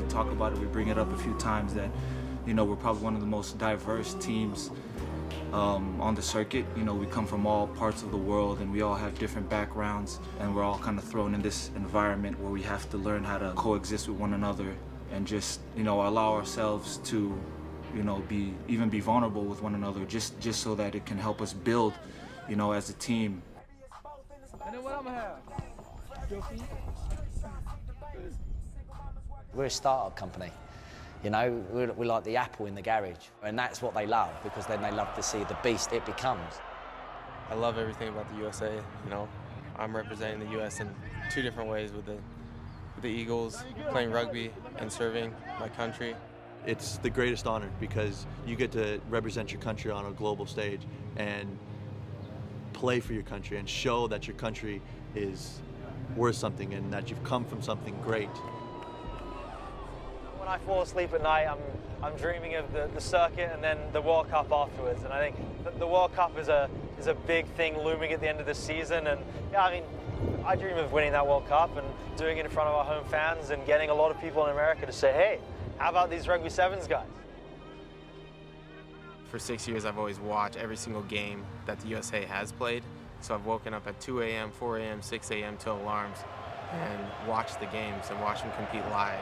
Talk about it, we bring it up a few times that, we're probably one of the most diverse teams on the circuit. We come from all parts of the world and we all have different backgrounds, and we're all kind of thrown in this environment where we have to learn how to coexist with one another and just, allow ourselves to, be vulnerable with one another, just so that it can help us build, as a team. And then what I'm gonna have? We're a startup company, we're like the apple in the garage, and that's what they love, because then they love to see the beast it becomes. I love everything about the USA, I'm representing the US in two different ways with the Eagles, playing rugby and serving my country. It's the greatest honor because you get to represent your country on a global stage and play for your country and show that your country is worth something and that you've come from something great. When I fall asleep at night, I'm dreaming of the circuit and then the World Cup afterwards. And I think the World Cup is a big thing looming at the end of the season. And I dream of winning that World Cup and doing it in front of our home fans and getting a lot of people in America to say, hey, how about these Rugby Sevens guys? For 6 years, I've always watched every single game that the USA has played. So I've woken up at 2 a.m., 4 a.m., 6 a.m. to alarms and watched the games and watched them compete live.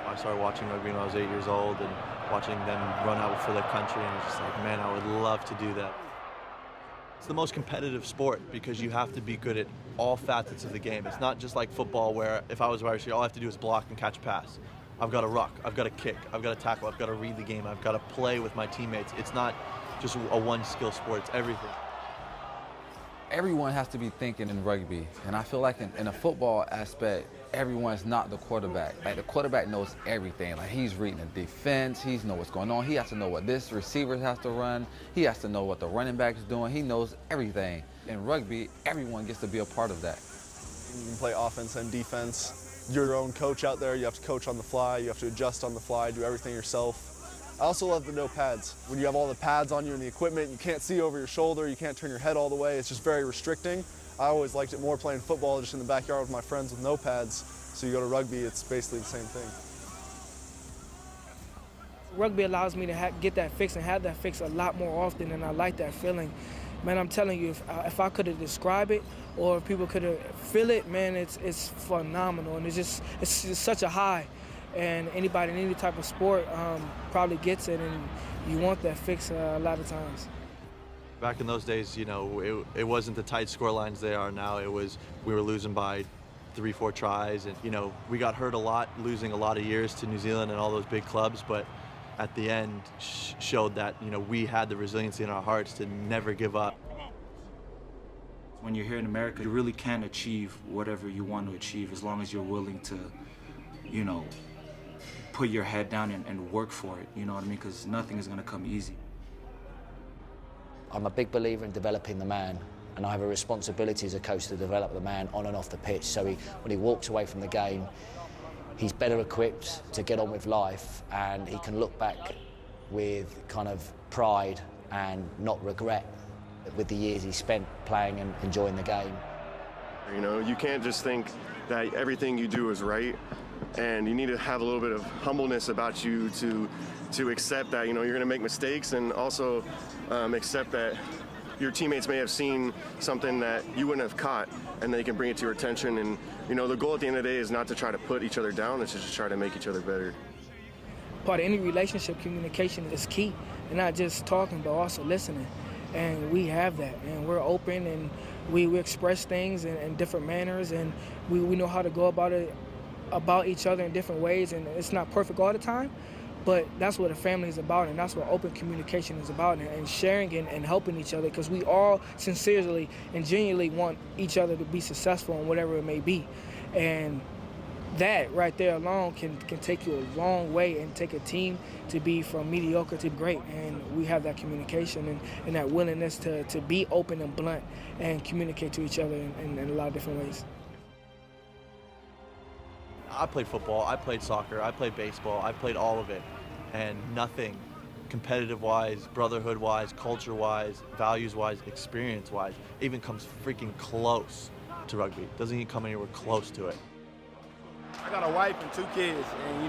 I started watching rugby when I was 8 years old and watching them run out for their country, and I was just like, man, I would love to do that. It's the most competitive sport because you have to be good at all facets of the game. It's not just like football where if I was wide receiver, all I have to do is block and catch a pass. I've got to ruck, I've got to kick, I've got to tackle, I've got to read the game, I've got to play with my teammates. It's not just a one-skill sport, it's everything. Everyone has to be thinking in rugby, and I feel like in a football aspect, everyone's not the quarterback. Like, the quarterback knows everything. Like, he's reading the defense, he knows what's going on, he has to know what this receiver has to run, he has to know what the running back is doing, he knows everything. In rugby, everyone gets to be a part of that. You can play offense and defense. You're your own coach out there, you have to coach on the fly, you have to adjust on the fly, do everything yourself. I also love the no pads. When you have all the pads on you and the equipment, you can't see over your shoulder, you can't turn your head all the way, it's just very restricting. I always liked it more playing football just in the backyard with my friends with no pads. So you go to rugby, it's basically the same thing. Rugby allows me to get that fix and have that fix a lot more often, and I like that feeling. Man, I'm telling you, if I could have described it or if people could have feel it, man, it's phenomenal, and it's just such a high. And anybody in any type of sport probably gets it, and you want that fix a lot of times. Back in those days, it wasn't the tight score lines they are now. It was, we were losing by 3-4 tries, and we got hurt a lot, losing a lot of years to New Zealand and all those big clubs, but at the end showed that we had the resiliency in our hearts to never give up. When you're here in America, you really can achieve whatever you want to achieve as long as you're willing to, put your head down and work for it, you know what I mean? Because nothing is going to come easy. I'm a big believer in developing the man, and I have a responsibility as a coach to develop the man on and off the pitch, so when he walks away from the game, he's better equipped to get on with life, and he can look back with kind of pride and not regret with the years he spent playing and enjoying the game. You can't just think that everything you do is right, and you need to have a little bit of humbleness about you to accept that, you're going to make mistakes, and also accept that your teammates may have seen something that you wouldn't have caught, and they can bring it to your attention. And, the goal at the end of the day is not to try to put each other down, it's just to try to make each other better. Part of any relationship, communication is key, and not just talking, but also listening. And we have that, and we're open, and we express things in different manners, and we know how to go about it about each other in different ways, and it's not perfect all the time, but that's what a family is about, and that's what open communication is about, and sharing and helping each other, because we all sincerely and genuinely want each other to be successful in whatever it may be. And that right there alone can take you a long way and take a team to be from mediocre to great. And we have that communication and that willingness to be open and blunt and communicate to each other in a lot of different ways. I played football, I played soccer, I played baseball, I played all of it, and nothing competitive-wise, brotherhood-wise, culture-wise, values-wise, experience-wise even comes freaking close to rugby. Doesn't even come anywhere close to it. I got a wife and 2 kids, and